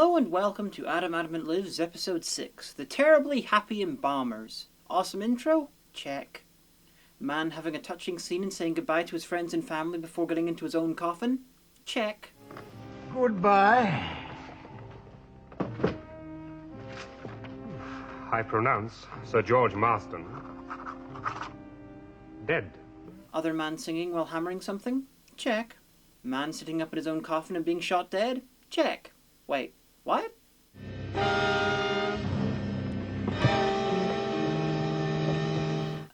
Hello and welcome to Adamant Lives, Episode 6, The Terribly Happy Embalmers. Awesome intro? Check. Man having a touching scene and saying goodbye to his friends and family before getting into his own coffin? Check. Goodbye. I pronounce Sir George Marston dead. Other man singing while hammering something? Check. Man sitting up in his own coffin and being shot dead? Check. Wait, what?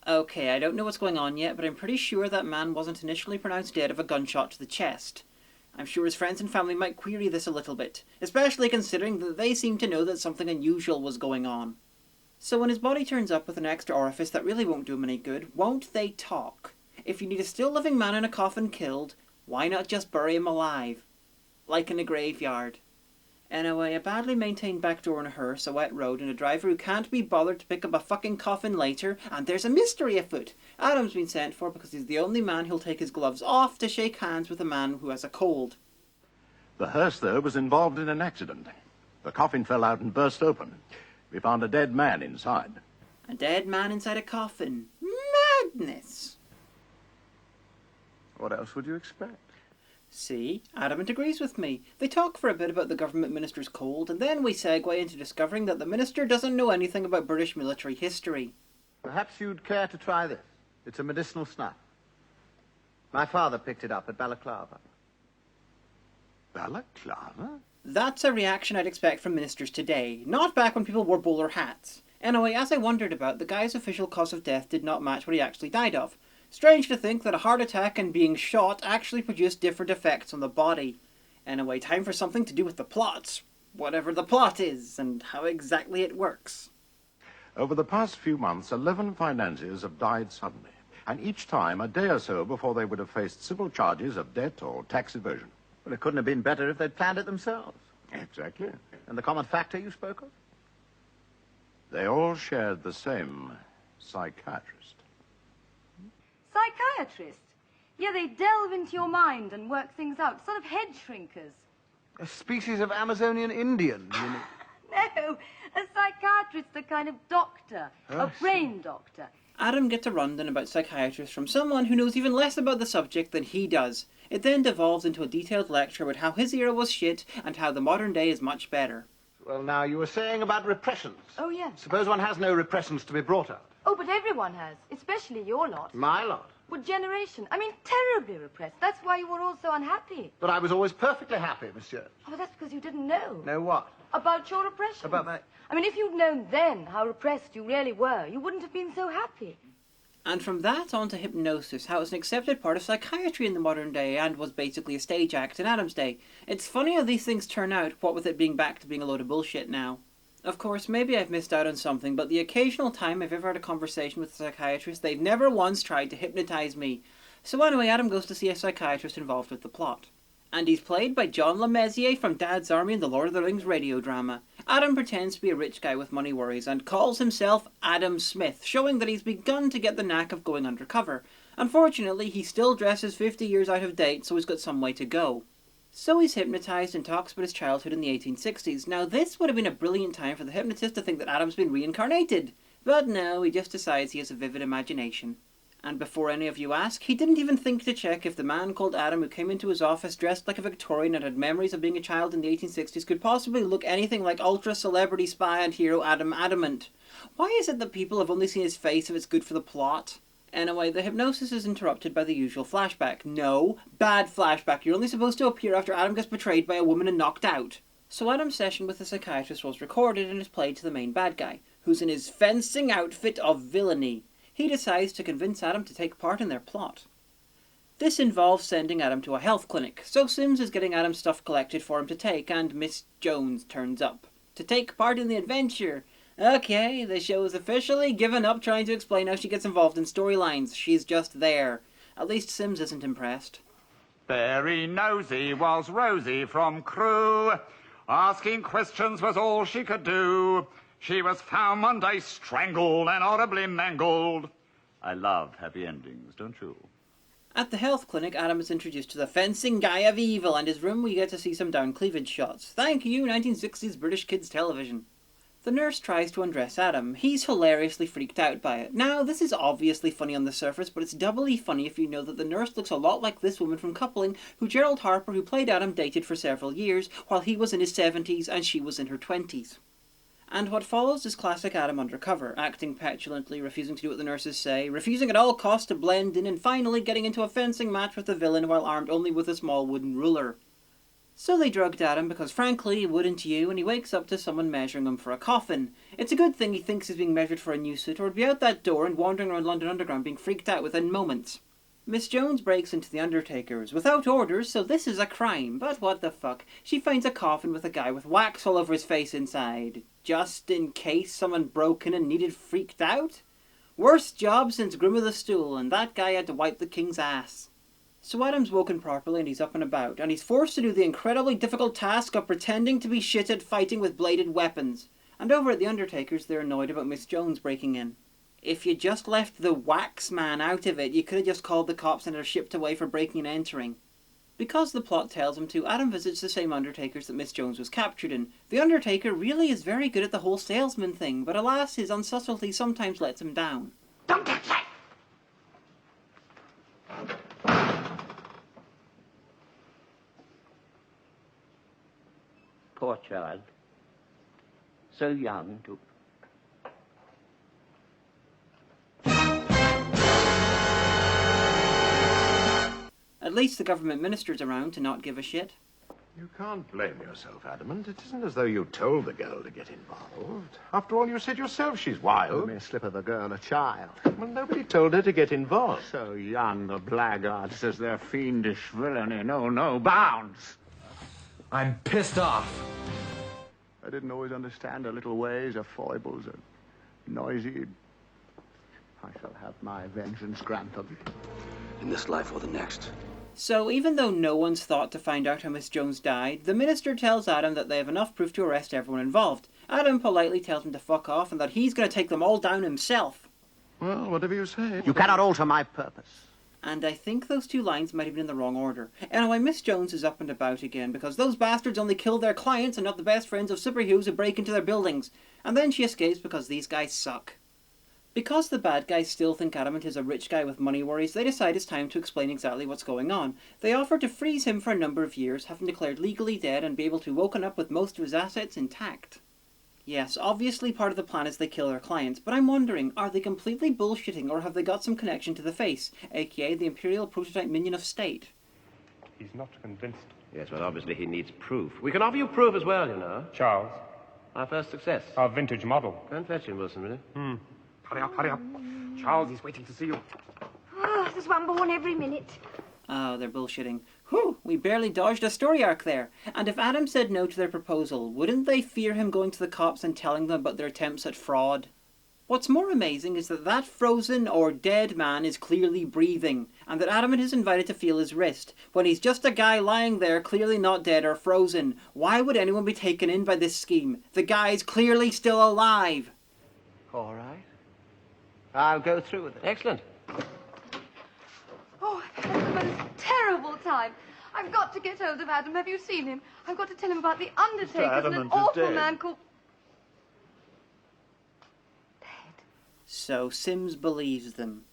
Okay, I don't know what's going on yet, but I'm pretty sure that man wasn't initially pronounced dead of a gunshot to the chest. I'm sure his friends and family might query this a little bit, especially considering that they seem to know that something unusual was going on. So when his body turns up with an extra orifice that really won't do him any good, won't they talk? If you need a still living man in a coffin killed, why not just bury him alive? Like in a graveyard. Anyway, a badly maintained back door in a hearse, a wet road, and a driver who can't be bothered to pick up a fucking coffin later, and there's a mystery afoot. Adam's been sent for because he's the only man who'll take his gloves off to shake hands with a man who has a cold. The hearse, though, was involved in an accident. The coffin fell out and burst open. We found a dead man inside. A dead man inside a coffin. Madness! What else would you expect? See, Adamant agrees with me. They talk for a bit about the government minister's cold, and then we segue into discovering that the minister doesn't know anything about British military history. Perhaps you'd care to try this. It's a medicinal snuff. My father picked it up at Balaclava. Balaclava? That's a reaction I'd expect from ministers today, not back when people wore bowler hats. Anyway, as I wondered about, the guy's official cause of death did not match what he actually died of. Strange to think that a heart attack and being shot actually produce different effects on the body. Anyway, time for something to do with the plot. Whatever the plot is, and how exactly it works. Over the past few months, 11 financiers have died suddenly, and each time a day or so before they would have faced civil charges of debt or tax evasion. Well, it couldn't have been better if they'd planned it themselves. Exactly. And the common factor you spoke of? They all shared the same psychiatrist. Psychiatrist? Yeah, they delve into your mind and work things out. Sort of head shrinkers. A species of Amazonian Indian, you know. No, a psychiatrist's a kind of doctor. Oh, a brain doctor. Adam gets a rundown about psychiatrists from someone who knows even less about the subject than he does. It then devolves into a detailed lecture about how his era was shit and how the modern day is much better. Well, now, you were saying about repressions. Oh, yeah. Suppose one has no repressions to be brought out. Oh, but everyone has, especially your lot. My lot. What generation? I mean, terribly repressed. That's why you were all so unhappy. But I was always perfectly happy, monsieur. Oh, that's because you didn't know. Know what? About your repression. About my... I mean, if you'd known then how repressed you really were, you wouldn't have been so happy. And from that on to hypnosis, how it's an accepted part of psychiatry in the modern day and was basically a stage act in Adam's day. It's funny how these things turn out, what with it being back to being a load of bullshit now. Of course, maybe I've missed out on something, but the occasional time I've ever had a conversation with a psychiatrist, they've never once tried to hypnotise me. So anyway, Adam goes to see a psychiatrist involved with the plot. And he's played by John LeMessier from Dad's Army in the Lord of the Rings radio drama. Adam pretends to be a rich guy with money worries and calls himself Adam Smith, showing that he's begun to get the knack of going undercover. Unfortunately, he still dresses 50 years out of date, so he's got some way to go. So he's hypnotised and talks about his childhood in the 1860s. Now this would have been a brilliant time for the hypnotist to think that Adam's been reincarnated. But no, he just decides he has a vivid imagination. And before any of you ask, he didn't even think to check if the man called Adam who came into his office dressed like a Victorian and had memories of being a child in the 1860s could possibly look anything like ultra-celebrity spy and hero Adam Adamant. Why is it that people have only seen his face if it's good for the plot? Anyway, the hypnosis is interrupted by the usual flashback. No, bad flashback. You're only supposed to appear after Adam gets betrayed by a woman and knocked out. So Adam's session with the psychiatrist was recorded and is played to the main bad guy, who's in his fencing outfit of villainy. He decides to convince Adam to take part in their plot. This involves sending Adam to a health clinic, so Sims is getting Adam's stuff collected for him to take, and Miss Jones turns up to take part in the adventure. Okay, the show is officially given up trying to explain how she gets involved in storylines. She's just there. At least Sims isn't impressed. Very nosy was Rosie from Crewe. Asking questions was all she could do. She was found one day strangled and horribly mangled. I love happy endings, don't you? At the health clinic, Adam is introduced to the fencing guy of evil, and his room we get to see some down cleavage shots. Thank you, 1960s British kids television. The nurse tries to undress Adam. He's hilariously freaked out by it. Now, this is obviously funny on the surface, but it's doubly funny if you know that the nurse looks a lot like this woman from Coupling, who Gerald Harper, who played Adam, dated for several years, while he was in his 70s and she was in her 20s. And what follows is classic Adam undercover, acting petulantly, refusing to do what the nurses say, refusing at all costs to blend in, and finally getting into a fencing match with the villain while armed only with a small wooden ruler. So they drugged Adam because, frankly, wouldn't you, and he wakes up to someone measuring him for a coffin. It's a good thing he thinks he's being measured for a new suit, or he'd be out that door and wandering around London Underground being freaked out within moments. Miss Jones breaks into the Undertaker's without orders, so this is a crime, but what the fuck. She finds a coffin with a guy with wax all over his face inside, just in case someone broke in and needed freaked out? Worst job since Grim of the Stool, and that guy had to wipe the king's ass. So Adam's woken properly and he's up and about, and he's forced to do the incredibly difficult task of pretending to be shit at fighting with bladed weapons. And over at the Undertaker's they're annoyed about Miss Jones breaking in. If you just left the wax man out of it, you could have just called the cops and are shipped away for breaking and entering. Because the plot tells him to, Adam visits the same Undertakers that Miss Jones was captured in. The Undertaker really is very good at the whole salesman thing, but alas, his unsubtlety sometimes lets him down. Don't touch that! Poor child. So young to... At least the government minister's around to not give a shit. You can't blame yourself, Adamant. It isn't as though you told the girl to get involved. After all, you said yourself she's A wild. mere slip of a girl, a child. Well, nobody told her to get involved. So young, the blackguard says their fiendish villainy know no bounds. I'm pissed off. I didn't always understand her little ways, her foibles, her noisy. I shall have my vengeance granted. In this life or the next. So even though no one's thought to find out how Miss Jones died, the minister tells Adam that they have enough proof to arrest everyone involved. Adam politely tells him to fuck off and that he's going to take them all down himself. Well, whatever you say. You cannot alter my purpose. And I think those two lines might have been in the wrong order. Anyway, Miss Jones is up and about again because those bastards only kill their clients and not the best friends of superheroes who break into their buildings. And then she escapes because these guys suck. Because the bad guys still think Adamant is a rich guy with money worries, they decide it's time to explain exactly what's going on. They offer to freeze him for a number of years, have him declared legally dead and be able to woken up with most of his assets intact. Yes, obviously part of the plan is they kill their clients, but I'm wondering, are they completely bullshitting or have they got some connection to the Face, aka the Imperial Prototype Minion of State? He's not convinced. Yes, well, obviously he needs proof. We can offer you proof as well, you know. Charles, Our first success. our vintage model. Go and fetch him, Wilson, will you? Hurry up, hurry up. Charles, he's waiting to see you. Oh, there's one born every minute. Oh, they're bullshitting. Whew, we barely dodged a story arc there. And if Adam said no to their proposal, wouldn't they fear him going to the cops and telling them about their attempts at fraud? What's more amazing is that frozen or dead man is clearly breathing, and that Adamant is invited to feel his wrist, when he's just a guy lying there clearly not dead or frozen. Why would anyone be taken in by this scheme? The guy's clearly still alive. All right. I'll go through with it. Excellent. Oh, I've had the most terrible time. I've got to get hold of Adam. Have you seen him? I've got to tell him about the Undertakers and an Adamant is awful dead. man called... So Sims believes them.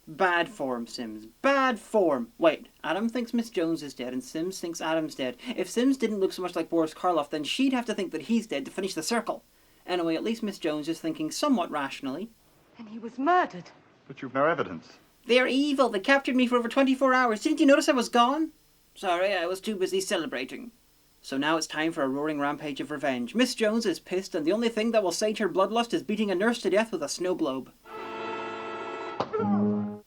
Bad form, Sims. Bad form. Wait, Adam thinks Miss Jones is dead and Sims thinks Adam's dead. If Sims didn't look so much like Boris Karloff, then she'd have to think that he's dead to finish the circle. Anyway, at least Miss Jones is thinking somewhat rationally. And he was murdered. But you've no evidence. They're evil. They captured me for over 24 hours. Didn't you notice I was gone? Sorry, I was too busy celebrating. So now it's time for a roaring rampage of revenge. Miss Jones is pissed, and the only thing that will sate her bloodlust is beating a nurse to death with a snow globe.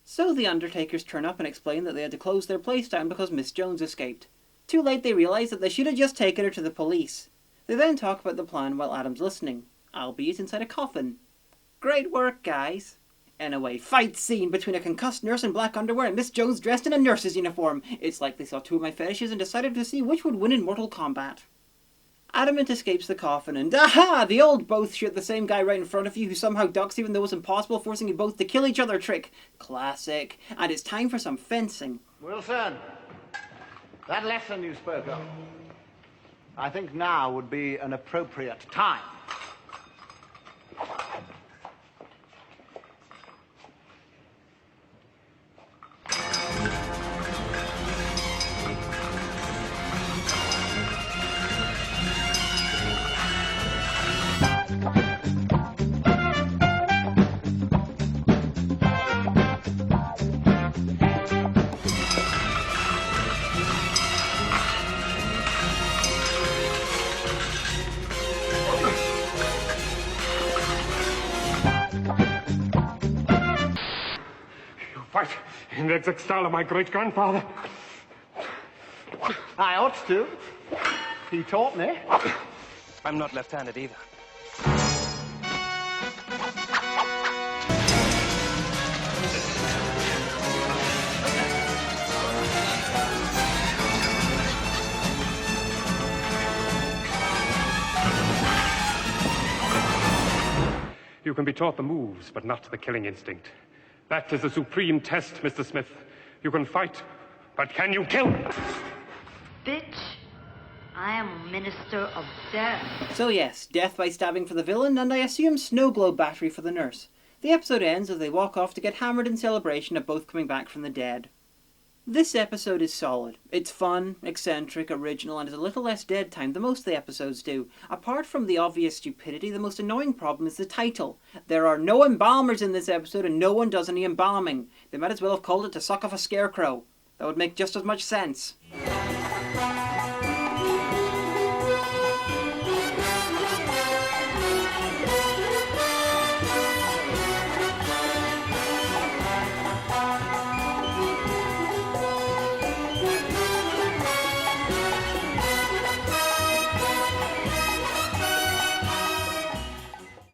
So the Undertakers turn up and explain that they had to close their place down because Miss Jones escaped. Too late they realise that they should have just taken her to the police. They then talk about the plan while Adam's listening, albeit inside a coffin. Great work, guys. Anyway, fight scene between a concussed nurse in black underwear and Miss Jones dressed in a nurse's uniform. It's like they saw two of my fetishes and decided to see which would win in Mortal Kombat. Adamant escapes the coffin and, aha! The old both shoot the same guy right in front of you who somehow ducks even though it's impossible, forcing you both to kill each other trick. Classic. And it's time for some fencing. Wilson, that lesson you spoke of, I think now would be an appropriate time. Fight in the exact style of my great-grandfather. I ought to. He taught me. I'm not left-handed either. You can be taught the moves, but not the killing instinct. That is the supreme test, Mr. Smith. You can fight, but can you kill? Bitch, I am a minister of death. So yes, death by stabbing for the villain, and I assume snow globe battery for the nurse. The episode ends as they walk off to get hammered in celebration of both coming back from the dead. This episode is solid. It's fun, eccentric, original, and has a little less dead time than most of the episodes do. Apart from the obvious stupidity, the most annoying problem is the title. There are no embalmers in this episode and no one does any embalming. They might as well have called it To Suck Off a Scarecrow. That would make just as much sense.